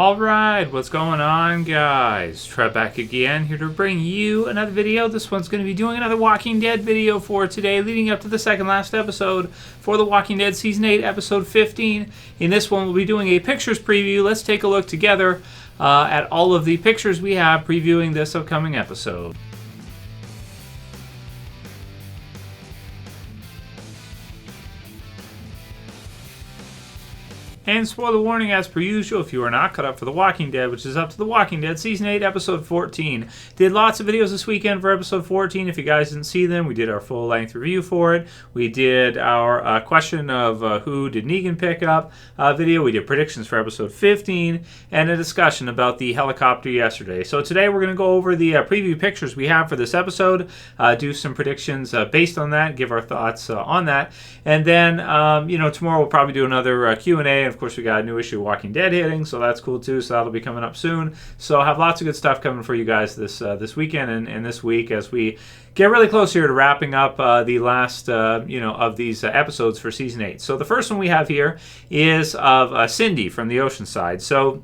Alright, what's going on, guys? Trev back again, here to bring you another video. This one's going to be doing another Walking Dead video for today, leading up to the second last episode for The Walking Dead Season 8, Episode 15. In this one, we'll be doing a pictures preview. Let's take a look together at all of the pictures we have previewing this upcoming episode. And spoiler warning, as per usual, if you are not caught up for The Walking Dead, which is up to The Walking Dead Season 8, Episode 14. Did lots of videos this weekend for Episode 14. If you guys didn't see them, we did our full-length review for it. We did our question of who did Negan pick up video. We did predictions for Episode 15, and a discussion about the helicopter yesterday. So today we're going to go over the preview pictures we have for this episode, do some predictions based on that, give our thoughts on that, and then, tomorrow we'll probably do another Q&A. Of course, we got a new issue of Walking Dead hitting, so that's cool too. So that'll be coming up soon. So I have lots of good stuff coming for you guys this weekend and this week as we get really close here to wrapping up the last of these episodes for Season 8. So the first one we have here is of Cindy from the Oceanside. So,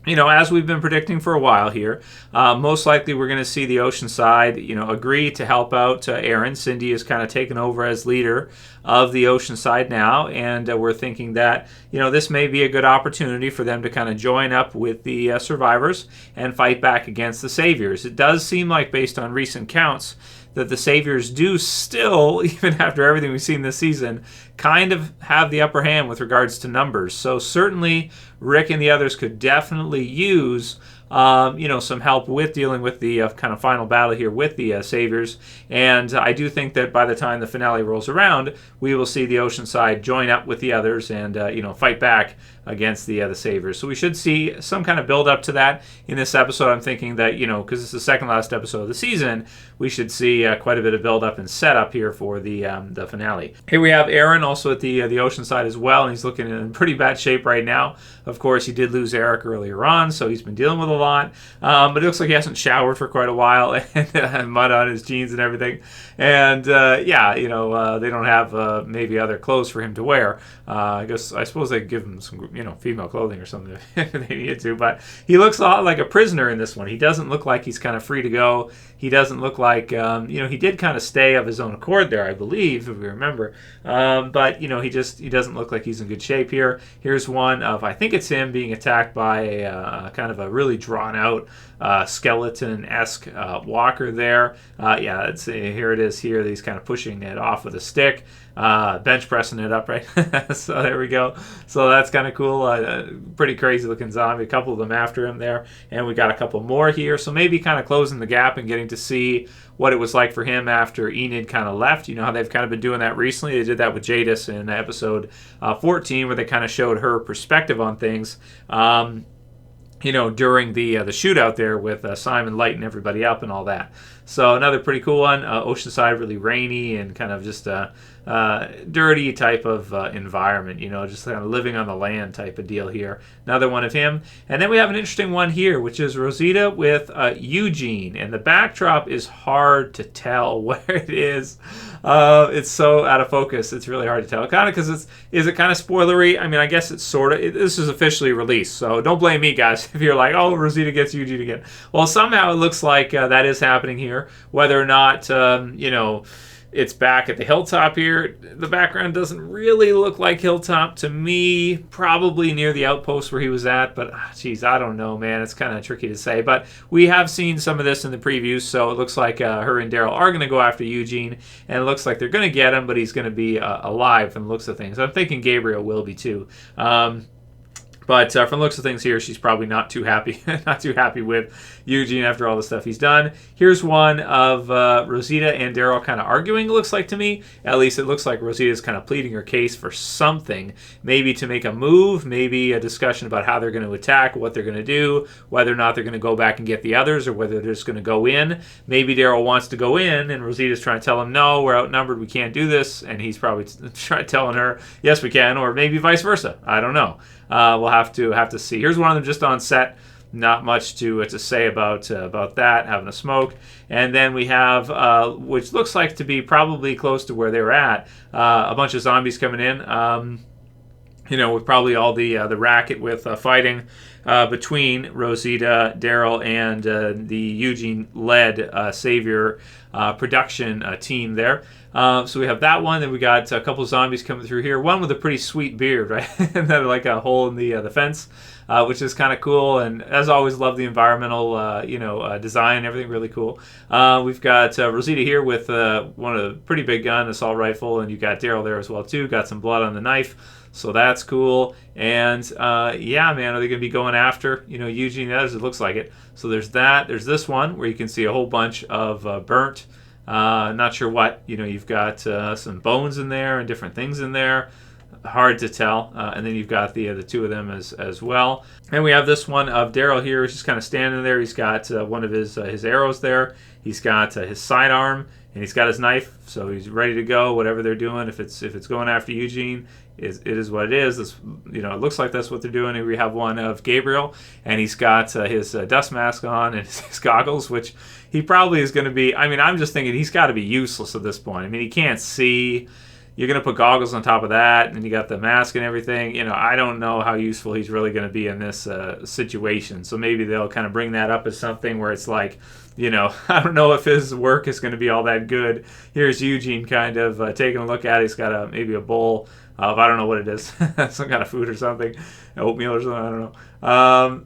as we've been predicting for a while here, most likely we're going to see the Oceanside, agree to help out Aaron. Cindy is kind of taken over as leader of the Oceanside now, and we're thinking that, this may be a good opportunity for them to kind of join up with the survivors and fight back against the Saviors. It does seem like, based on recent counts, that the Saviors do still, even after everything we've seen this season, kind of have the upper hand with regards to numbers. So certainly Rick and the others could definitely use some help with dealing with the kind of final battle here with the Saviors. And I do think that by the time the finale rolls around, we will see the Oceanside join up with the others and, fight back against the Saviors. So we should see some kind of build up to that in this episode. I'm thinking that, because it's the second last episode of the season, we should see quite a bit of build up and setup here for the finale. Here we have Aaron also at the Oceanside as well, and he's looking in pretty bad shape right now. Of course, he did lose Eric earlier on, so he's been dealing with a lot. But it looks like he hasn't showered for quite a while, and mud on his jeans and everything. And they don't have maybe other clothes for him to wear. I suppose they could give him some female clothing or something if they needed to. But he looks a lot like a prisoner in this one. He doesn't look like he's kind of free to go. He doesn't look like he did kind of stay of his own accord there, I believe, if we remember. But he doesn't look like he's in good shape here. Here's one of, I think it's him being attacked by a kind of a really drawn out skeleton-esque walker there. Here it is here. He's kind of pushing it off with a stick, bench pressing it up, right? So there we go. So that's kind of cool. Pretty crazy looking zombie. A couple of them after him there. And we got a couple more here. So maybe kind of closing the gap and getting to see what it was like for him after Enid kind of left. You know how they've kind of been doing that recently. They did that with Jadis in episode 14, where they kind of showed her perspective on things. During the shootout there with Simon lighting everybody up and all that. So another pretty cool one. Oceanside, really rainy and kind of just a dirty type of environment, just kind of living on the land type of deal here. Another one of him. And then we have an interesting one here, which is Rosita with Eugene. And the backdrop is hard to tell where it is. It's so out of focus. It's really hard to tell. Kind of because is it kind of spoilery? I mean, I guess it's sort of. This is officially released, so don't blame me, guys, if you're like, oh, Rosita gets Eugene again. Well, somehow it looks like that is happening here. Whether or not, it's back at the hilltop here. The background doesn't really look like hilltop to me. Probably near the outpost where he was at, but I don't know, man. It's kind of tricky to say. But we have seen some of this in the previews, so it looks like her and Daryl are going to go after Eugene, and it looks like they're going to get him, but he's going to be alive from the looks of things. I'm thinking Gabriel will be too. But from the looks of things here, she's probably not too happy with Eugene after all the stuff he's done. Here's one of Rosita and Daryl kind of arguing, it looks like to me. At least it looks like Rosita's kind of pleading her case for something. Maybe to make a move, maybe a discussion about how they're going to attack, what they're going to do, whether or not they're going to go back and get the others, or whether they're just going to go in. Maybe Daryl wants to go in, and Rosita's trying to tell him, no, we're outnumbered, we can't do this. And he's probably telling her, yes, we can, or maybe vice versa. I don't know. We'll have to see. Here's one of them just on set. Not much to say about that, having a smoke. And then we have, which looks like to be probably close to where they were at, a bunch of zombies coming in. with probably all the racket with fighting between Rosita, Daryl, and the Eugene-led Savior production team there. So we have that one. Then we got a couple zombies coming through here. One with a pretty sweet beard, right? And then like a hole in the fence, which is kind of cool. And as always, love the environmental, design, everything really cool. We've got Rosita here with one of the pretty big gun, assault rifle, and you got Daryl there as well too. Got some blood on the knife. So that's cool. And yeah, man, are they going to be going after, Eugene? As it looks like it. So there's that. There's this one where you can see a whole bunch of burnt. Not sure what. You've got some bones in there and different things in there. Hard to tell. And then you've got the two of them as well. And we have this one of Daryl here. He's just kind of standing there. He's got one of his arrows there. He's got his sidearm. And he's got his knife, so he's ready to go. Whatever they're doing, if it's going after Eugene, it is what it is. It looks like that's what they're doing. And we have one of Gabriel, and he's got his dust mask on and his goggles, which he probably is going to be. I mean, I'm just thinking he's got to be useless at this point. I mean, he can't see. You're going to put goggles on top of that, and you got the mask and everything. I don't know how useful he's really going to be in this situation. So maybe they'll kind of bring that up as something where it's like, I don't know if his work is going to be all that good. Here's Eugene kind of taking a look at it. He's got maybe a bowl of, I don't know what it is, some kind of food or something, oatmeal or something, I don't know.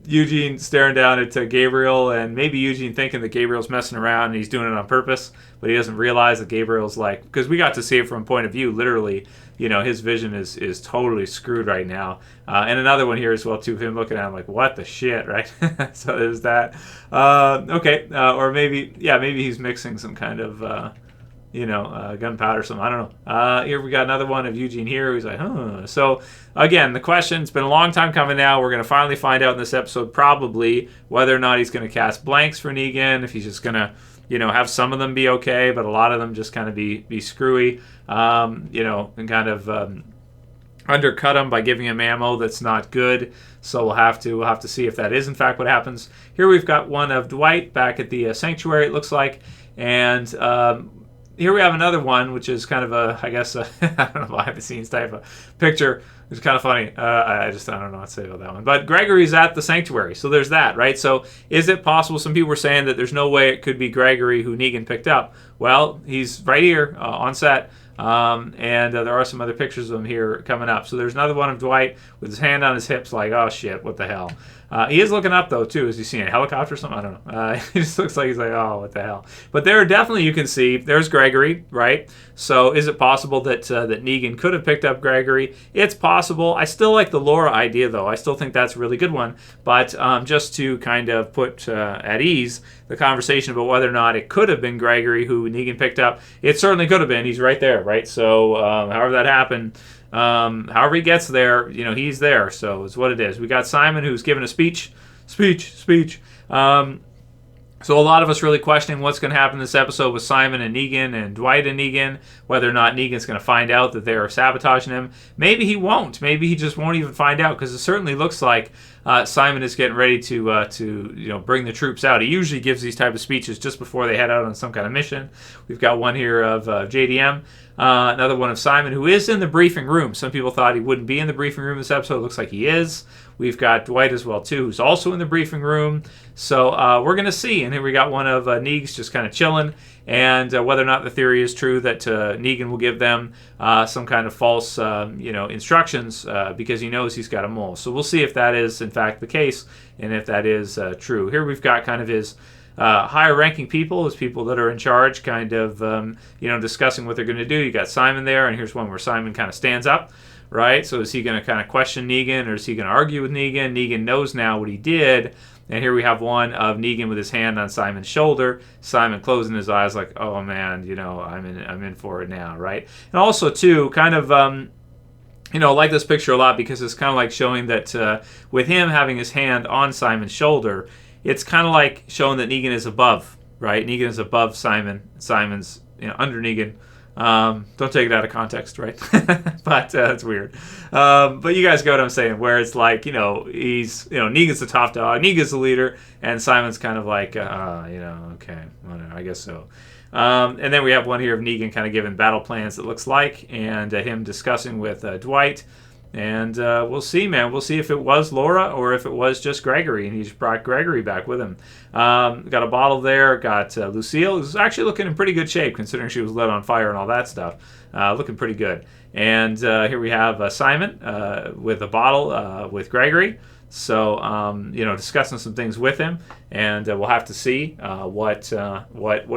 Eugene staring down at Gabriel, and maybe Eugene thinking that Gabriel's messing around and he's doing it on purpose, but he doesn't realize that Gabriel's like, because we got to see it from a point of view, literally, his vision is totally screwed right now. And another one here as well, too, him looking at him like, what the shit, right? So there's that. Okay, or maybe he's mixing some kind of, gunpowder or something. I don't know. Here we got another one of Eugene here. He's like, huh. So, again, the question, it's been a long time coming now. We're going to finally find out in this episode probably whether or not he's going to cast blanks for Negan, if he's just going to, have some of them be okay, but a lot of them just kind of be screwy, and kind of undercut him by giving him ammo that's not good. So we'll have to see if that is in fact what happens. Here we've got one of Dwight back at the sanctuary, it looks like, and here we have another one, which is kind of I don't know, behind the scenes type of picture. It's kind of funny. I don't know what to say about that one. But Gregory's at the sanctuary, so there's that, right? So is it possible? Some people were saying that there's no way it could be Gregory who Negan picked up. Well, he's right here on set. And there are some other pictures of him here coming up. So there's another one of Dwight with his hand on his hips like, oh shit, what the hell. He is looking up though too. Is he seeing a helicopter or something? I don't know. He just looks like he's like, oh, what the hell. But there definitely you can see, there's Gregory, right? So is it possible that Negan could have picked up Gregory? It's possible. I still like the Laura idea though. I still think that's a really good one. But just to kind of put at ease the conversation about whether or not it could have been Gregory who Negan picked up, it certainly could have been. He's right there, right? So however that happened, however he gets there, he's there. So it's what it is. We got Simon who's giving a speech. So a lot of us really questioning what's going to happen in this episode with Simon and Negan and Dwight and Negan, whether or not Negan's going to find out that they're sabotaging him. Maybe he won't. Maybe he just won't even find out, because it certainly looks like Simon is getting ready to bring the troops out. He usually gives these type of speeches just before they head out on some kind of mission. We've got one here of JDM. Another one of Simon, who is in the briefing room. Some people thought he wouldn't be in the briefing room this episode. It looks like he is. We've got Dwight as well, too, who's also in the briefing room. So we're going to see. And here we got one of Neeg's just kind of chilling. And whether or not the theory is true that Negan will give them some kind of false instructions because he knows he's got a mole. So we'll see if that is, in fact, the case and if that is true. Here we've got kind of his higher ranking people, his people that are in charge, kind of discussing what they're going to do. You got Simon there, and here's one where Simon kind of stands up, right? So is he going to kind of question Negan, or is he going to argue with Negan? Negan knows now what he did. And here we have one of Negan with his hand on Simon's shoulder. Simon closing his eyes like, oh man, I'm in for it now, right? And also too, kind of like this picture a lot, because it's kind of like showing that with him having his hand on Simon's shoulder, it's kind of like showing that Negan is above, right? Negan is above Simon. Simon's under Negan. Don't take it out of context, right? But it's weird. But you guys get what I'm saying, where it's like, he's, Negan's the top dog, Negan's the leader, and Simon's kind of like, okay, whatever, I guess so. And then we have one here of Negan kind of giving battle plans, it looks like, and him discussing with Dwight. And we'll see, man. We'll see if it was Laura or if it was just Gregory, and he just brought Gregory back with him. Got a bottle there. Got Lucille, who's actually looking in pretty good shape considering she was lit on fire and all that stuff. Looking pretty good. And here we have Simon with a bottle with Gregory. So, discussing some things with him, and we'll have to see what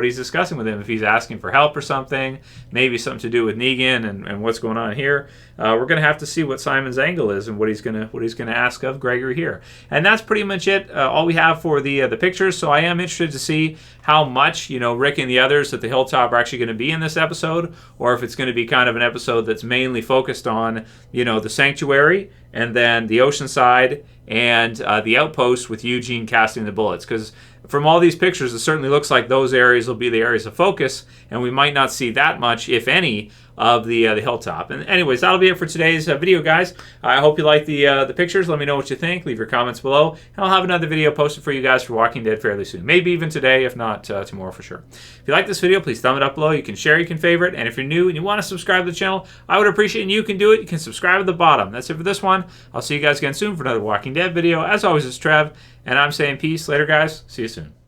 he's discussing with him. If he's asking for help or something, maybe something to do with Negan and what's going on here. We're gonna have to see what Simon's angle is and what he's gonna ask of Gregory here. And that's pretty much it. All we have for the pictures. So I am interested to see how much Rick and the others at the Hilltop are actually going to be in this episode, or if it's going to be kind of an episode that's mainly focused on the sanctuary and then the ocean side and the outpost with Eugene casting the bullets. Because from all these pictures, it certainly looks like those areas will be the areas of focus, and we might not see that much, if any, of the Hilltop. And anyways, that'll be it for today's video, guys. I hope you like the pictures. Let me know what you think. Leave your comments below, and I'll have another video posted for you guys for Walking Dead fairly soon. Maybe even today, if not tomorrow for sure. If you like this video, please thumb it up below. You can share, you can favorite, and if you're new and you want to subscribe to the channel, I would appreciate it, and you can do it. You can subscribe at the bottom. That's it for this one. I'll see you guys again soon for another Walking Dead video. As always, it's Trev, and I'm saying peace. Later, guys. See you soon.